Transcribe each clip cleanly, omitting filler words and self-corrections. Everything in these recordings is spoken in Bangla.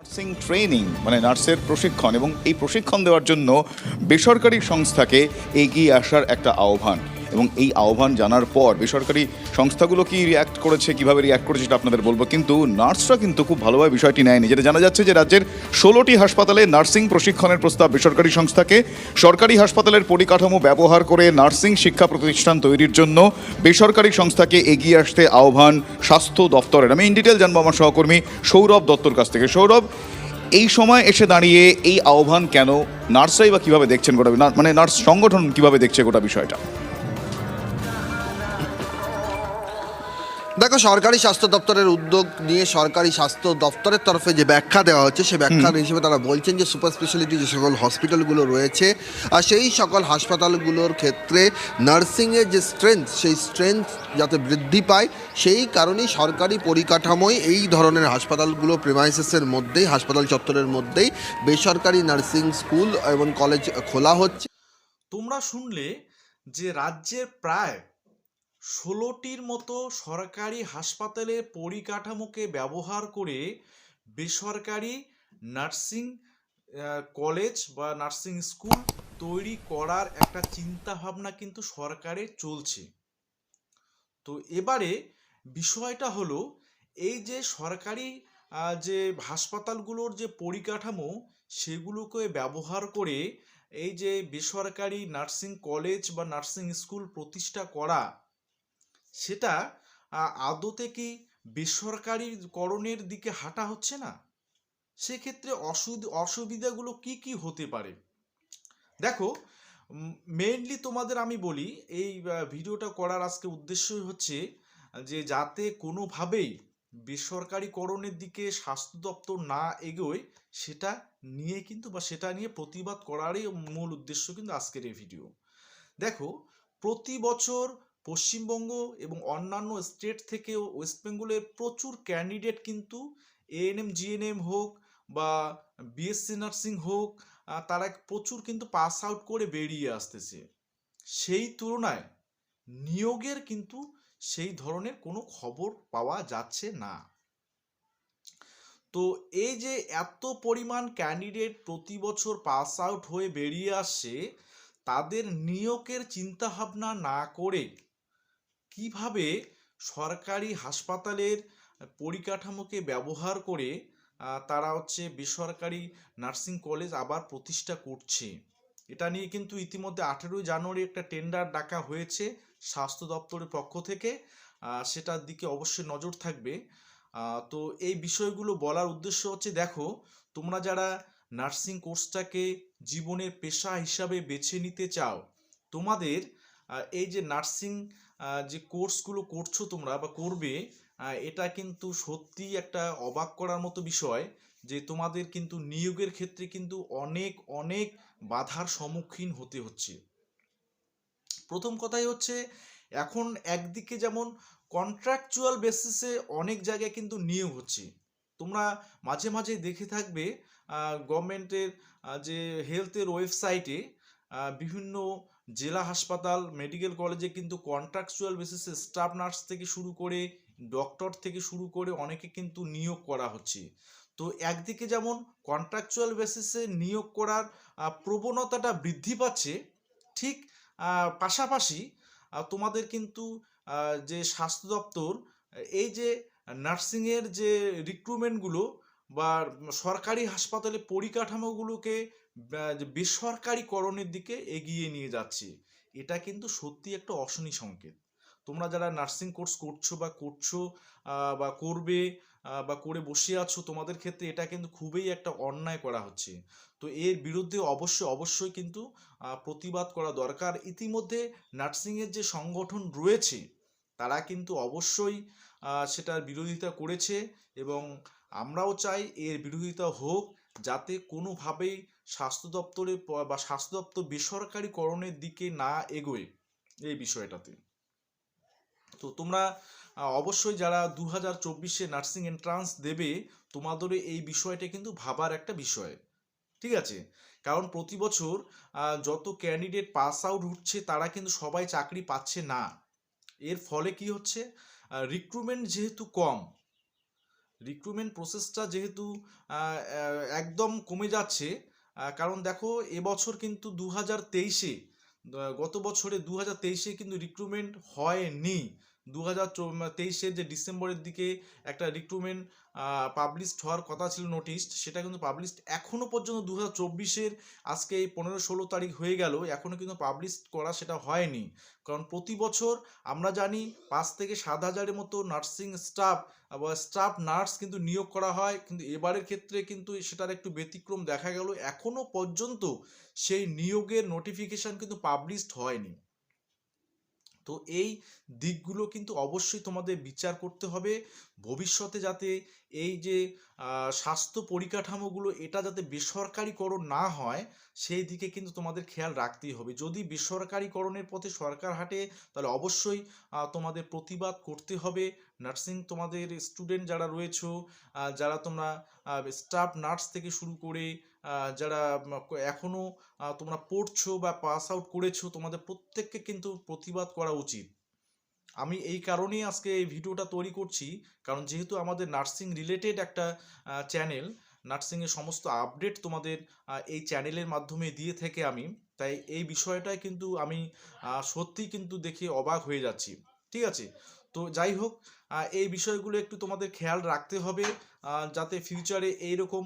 নার্সিং ট্রেনিং মানে নার্সের প্রশিক্ষণ এবং এই প্রশিক্ষণ দেওয়ার জন্য বেসরকারি সংস্থাকে এগিয়ে আসার একটা আহ্বান, এবং এই আহ্বান জানার পর বেসরকারি সংস্থাগুলো কি কিভাবে রিয়্যাক্ট করেছে সেটা আপনাদের বলবো, কিন্তু নার্সরা কিন্তু খুব ভালোভাবে বিষয়টি নেয়নি। যেটা জানা যাচ্ছে যে রাজ্যের 16টি হাসপাতালে নার্সিং প্রশিক্ষণের প্রস্তাব বেসরকারি সংস্থাকে। সরকারি হাসপাতালের পরিকাঠামো ব্যবহার করে নার্সিং শিক্ষা প্রতিষ্ঠান তৈরির জন্য বেসরকারি সংস্থাকে এগিয়ে আসতে আহ্বান স্বাস্থ্য দপ্তরের। আমি ইন ডিটেল জানবো আমার সহকর্মী সৌরভ দত্তর কাছ থেকে। সৌরভ, এই সময় এসে দাঁড়িয়ে এই আহ্বান কেন? নার্সরাই বা কীভাবে দেখছেন গোটা, মানে নার্স সংগঠন কীভাবে দেখছে গোটা বিষয়টা? দেখো, সরকারি স্বাস্থ্য দপ্তরের উদ্যোগ নিয়ে সরকারি স্বাস্থ্য দপ্তরের তরফে যে ব্যাখ্যা দেওয়া হচ্ছে, সে ব্যাখ্যা হিসেবে তারা বলছেন যে সুপার স্পেশালিটি যে সকল হসপিটালগুলো রয়েছে আর সেই সকল হাসপাতালগুলোর ক্ষেত্রে নার্সিংয়ের যে স্ট্রেংথ, সেই স্ট্রেংথ যাতে বৃদ্ধি পায় সেই কারণেই সরকারি পরিকাঠামোয় এই ধরনের হাসপাতালগুলো প্রিমাইসেসের মধ্যেই, হাসপাতাল চত্বরের মধ্যেই বেসরকারি নার্সিং স্কুল এবং কলেজ খোলা হচ্ছে। তোমরা শুনলে যে রাজ্যের প্রায় 16টির মতো সরকারি হাসপাতালের পরিকাঠামোকে ব্যবহার করে বেসরকারি নার্সিং কলেজ বা নার্সিং স্কুল তৈরি করার একটা চিন্তা ভাবনা কিন্তু সরকারের চলছে। তো এবারে বিষয়টা হলো, এই যে সরকারি যে হাসপাতালগুলোর যে পরিকাঠামো সেগুলোকে ব্যবহার করে এই যে বেসরকারি নার্সিং কলেজ বা নার্সিং স্কুল প্রতিষ্ঠা করা, সেটা আদতে কি বেসরকারিকরণের দিকে হাঁটা হচ্ছে না? সেক্ষেত্রে অসুবিধাগুলো কি কি হতে পারে? দেখো, মেইনলি তোমাদের আমি বলি, এই ভিডিওটা করার আজকে উদ্দেশ্যই হচ্ছে যে যাতে কোনোভাবেই বেসরকারিকরণের দিকে স্বাস্থ্য দপ্তর না এগোয়, সেটা নিয়ে কিন্তু বা সেটা নিয়ে প্রতিবাদ করারই মূল উদ্দেশ্য কিন্তু আজকের এই ভিডিও। দেখো, প্রতি বছর পশ্চিমবঙ্গ এবং অন্যান্য স্টেট থেকে ওয়েস্ট বেঙ্গলের প্রচুর ক্যান্ডিডেট কিন্তু এএনএম জিএনএম হোক বা বিএসসি নার্সিং হোক, তারা প্রচুর কিন্তু পাস আউট করে বেরিয়ে আসতেছে। সেই তুলনায় নিয়োগের কিন্তু সেই ধরনের কোনো খবর পাওয়া যাচ্ছে না। তো এই যে এত পরিমাণ ক্যান্ডিডেট প্রতি বছর পাস আউট হয়ে বেরিয়ে আসছে, তাদের নিয়োগের চিন্তাভাবনা না করে কিভাবে সরকারি হাসপাতালের পরিকাঠামোকে ব্যবহার করে তারা বেসরকারি নার্সিং কলেজ আবার প্রতিষ্ঠা করছে, এটা নিয়ে কিন্তু ইতিমধ্যে 18ই জানুয়ারি একটা টেন্ডার ডাকা হয়েছে স্বাস্থ্য দপ্তরের পক্ষ থেকে। সেটার দিকে অবশ্যই নজর থাকবে। তো এই বিষয়গুলো বলার উদ্দেশ্য হচ্ছে, দেখো, তোমরা যারা নার্সিং কোর্সটাকে জীবনের পেশা হিসাবে বেছে নিতে চাও, তোমাদের এই যে নার্সিং যে কোর্সগুলো করছো তোমরা বা করবে, এটা কিন্তু সত্যি একটা অবাক করার মতো বিষয় যে তোমাদের কিন্তু নিয়োগের ক্ষেত্রে কিন্তু অনেক অনেক বাধার সম্মুখীন হতে হচ্ছে। প্রথম কথাই হচ্ছে, এখন একদিকে যেমন কন্ট্রাকচুয়াল বেসিসে অনেক জায়গায় কিন্তু নিয়োগ হচ্ছে। তোমরা মাঝে মাঝে দেখে থাকবে গভর্নমেন্টের যে হেলথের ওয়েবসাইটে বিভিন্ন জেলা হাসপাতাল, মেডিকেল কলেজে কিন্তু কন্ট্রাকচুয়াল বেসিসে স্টাফ নার্স থেকে শুরু করে ডক্টর থেকে শুরু করে অনেকে কিন্তু নিয়োগ করা হচ্ছে। তো একদিকে যেমন কন্ট্রাকচুয়াল বেসিসে নিয়োগ করার প্রবণতাটা বৃদ্ধি পাচ্ছে, ঠিক পাশাপাশি তোমাদের কিন্তু যে স্বাস্থ্য দপ্তর এই যে নার্সিংয়ের যে রিক্রুটমেন্টগুলো বা সরকারি হাসপাতালে পরিকাঠামোগুলোকে বেসরকারিকরণের দিকে এগিয়ে নিয়ে যাচ্ছে, এটা কিন্তু সত্যি একটা অশনি সংকেত। তোমরা যারা নার্সিং কোর্স করছো বা করবে বা করে বসে আছো, তোমাদের ক্ষেত্রে এটা কিন্তু খুবই একটা অন্যায় করা হচ্ছে। তো এর বিরুদ্ধে অবশ্যই কিন্তু প্রতিবাদ করা দরকার। ইতিমধ্যে নার্সিংয়ের যে সংগঠন রয়েছে তারা কিন্তু অবশ্যই সেটার বিরোধিতা করেছে, এবং আমরাও চাই এর বিরোধিতা হোক, যাতে কোনোভাবেই স্বাস্থ্য দপ্তরে বা স্বাস্থ্য দপ্তর বেসরকারিকরণের দিকে না এগোয় এই বিষয়টাতে। তো তোমরা অবশ্যই যারা 2024-এ নার্সিং এন্ট্রান্স দেবে, তোমাদের এই বিষয়টা কিন্তু ভাবার একটা বিষয়, ঠিক আছে? কারণ প্রতি বছর যত ক্যান্ডিডেট পাস আউট হচ্ছে তারা কিন্তু সবাই চাকরি পাচ্ছে না। এর ফলে কি হচ্ছে, রিক্রুটমেন্ট যেহেতু কম, রিক্রুটমেন্ট প্রসেসটা যেহেতু একদম কমে যাচ্ছে, কারণ দেখো এবছর কিন্তু 2023-এ গত বছরে 2023-এ কিন্তু রিক্রুটমেন্ট হয়নি। 2023-এর যে ডিসেম্বরের দিকে একটা রিক্রুটমেন্ট পাবলিশড হওয়ার কথা ছিল নোটিশ, সেটা কিন্তু পাবলিশড এখনও পর্যন্ত 2024-এর আজকে এই 15-16 তারিখ হয়ে গেল, এখনও কিন্তু পাবলিশ করা সেটা হয়নি। কারণ প্রতি বছর আমরা জানি 5 থেকে 7 হাজারের মতো নার্সিং স্টাফ বা স্টাফ নার্স কিন্তু নিয়োগ করা হয়, কিন্তু এবারের ক্ষেত্রে কিন্তু সেটার একটু ব্যতিক্রম দেখা গেল, এখনও পর্যন্ত সেই নিয়োগের নোটিফিকেশন কিন্তু পাবলিশড হয়নি। তো এই দিকগুলো কিন্তু অবশ্যই তোমাদের বিচার করতে হবে ভবিষ্যতে, যাতে এই যে স্বাস্থ্য পরিকাঠামোগুলো এটা যাতে বেসরকারিকরণ না হয়, সেই দিকে কিন্তু তোমাদের খেয়াল রাখতেই হবে। যদি বেসরকারিকরণের পথে সরকার হাঁটে, তাহলে অবশ্যই তোমাদের প্রতিবাদ করতে হবে। নার্সিং তোমাদের স্টুডেন্ট যারা রয়েছো, যারা তোমরা স্টাফ নার্স থেকে শুরু করে যারা এখনও তোমরা পড়ছো বা পাস আউট করেছো, তোমাদের প্রত্যেককে কিন্তু প্রতিবাদ করা উচিত। আমি এই কারণেই আজকে এই ভিডিওটা তৈরি করছি, কারণ যেহেতু আমাদের নার্সিং রিলেটেড একটা চ্যানেল, নার্সিংয়ের সমস্ত আপডেট তোমাদের এই চ্যানেলের মাধ্যমে দিয়ে থেকে আমি, তাই এই বিষয়টাই কিন্তু আমি সত্যিই কিন্তু দেখে অবাক হয়ে যাচ্ছি। ঠিক আছে, তো যাই হোক, এই বিষয়গুলো একটু তোমাদের খেয়াল রাখতে হবে, যাতে ফিউচারে এইরকম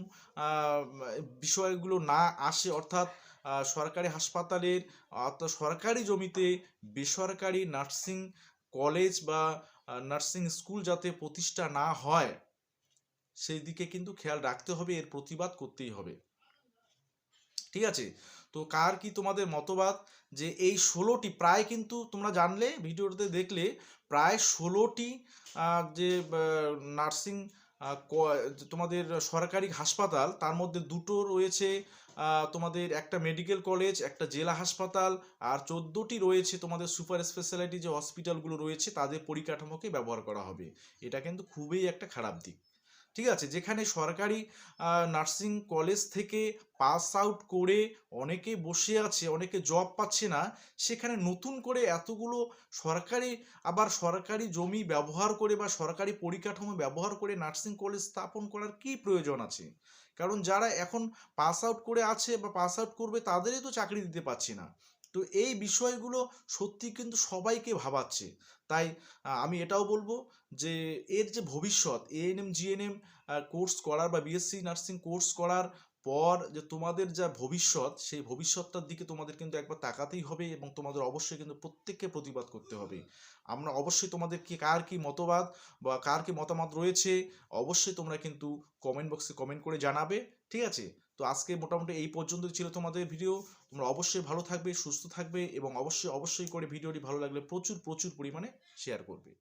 বিষয়গুলো না আসে, অর্থাৎ সরকারি হাসপাতালের অর্থাৎ সরকারি জমিতে বেসরকারি নার্সিং কলেজ বা নার্সিং স্কুল যাতে প্রতিষ্ঠা না হয়, সেই দিকে কিন্তু খেয়াল রাখতে হবে, এর প্রতিবাদ করতেই হবে। ঠিক আছে, তো কার কি তোমাদের মতবাদ যে এই 16টি, প্রায় কিন্তু তোমরা জানলে ভিডিওতে দেখলে প্রায় 16টি যে নার্সিং তোমাদের সরকারি হাসপাতাল, তার মধ্যে দুটো রয়েছে তোমাদের একটা মেডিকেল কলেজ, একটা জেলা হাসপাতাল, আর 14টি রয়েছে তোমাদের সুপার স্পেশালিটি যে হসপিটালগুলো রয়েছে তাদের পরিকাঠামোকে ব্যবহার করা হবে। এটা কিন্তু খুবই একটা খারাপ দিক। ঠিক আছে, যেখানে সরকারি নার্সিং কলেজ থেকে পাস আউট করে অনেকে বসে আছে, অনেকে জব পাচ্ছে না, সেখানে নতুন করে এতগুলো সরকারি আবার সরকারি জমি ব্যবহার করে বা সরকারি পরিকাঠামো ব্যবহার করে নার্সিং কলেজ স্থাপন করার কি প্রয়োজন আছে? কারণ যারা এখন পাস আউট করে আছে বা পাস আউট করবে তাদেরই তো চাকরি দিতে পারছি না। তো এই বিষয়গুলো সত্যি কিন্তু সবাইকে ভাবাচ্ছে। তাই আমি এটাও বলবো যে এর যে ভবিষ্যৎ, এএনএম জিএনএম কোর্স করার বা বিএসসি নার্সিং কোর্স করার পর যে তোমাদের যা ভবিষ্যৎ, সেই ভবিষ্যৎটার দিকে তোমাদের কিন্তু একবার তাকাতেই হবে, এবং তোমাদের অবশ্যই কিন্তু প্রত্যেককে প্রতিবাদ করতে হবে। আমরা অবশ্যই তোমাদের কি কার কি মতবাদ বা কার কি মতামত রয়েছে, অবশ্যই তোমরা কিন্তু কমেন্ট বক্সে কমেন্ট করে জানাবে। ঠিক আছে, তো আজকে মোটামুটি এই পর্যন্ত ছিল তোমাদের ভিডিও। তোমরা অবশ্যই ভালো থাকবে, সুস্থ থাকবে, এবং অবশ্যই অবশ্যই করে ভিডিওটি ভালো লাগলে প্রচুর প্রচুর পরিমাণে শেয়ার করবে।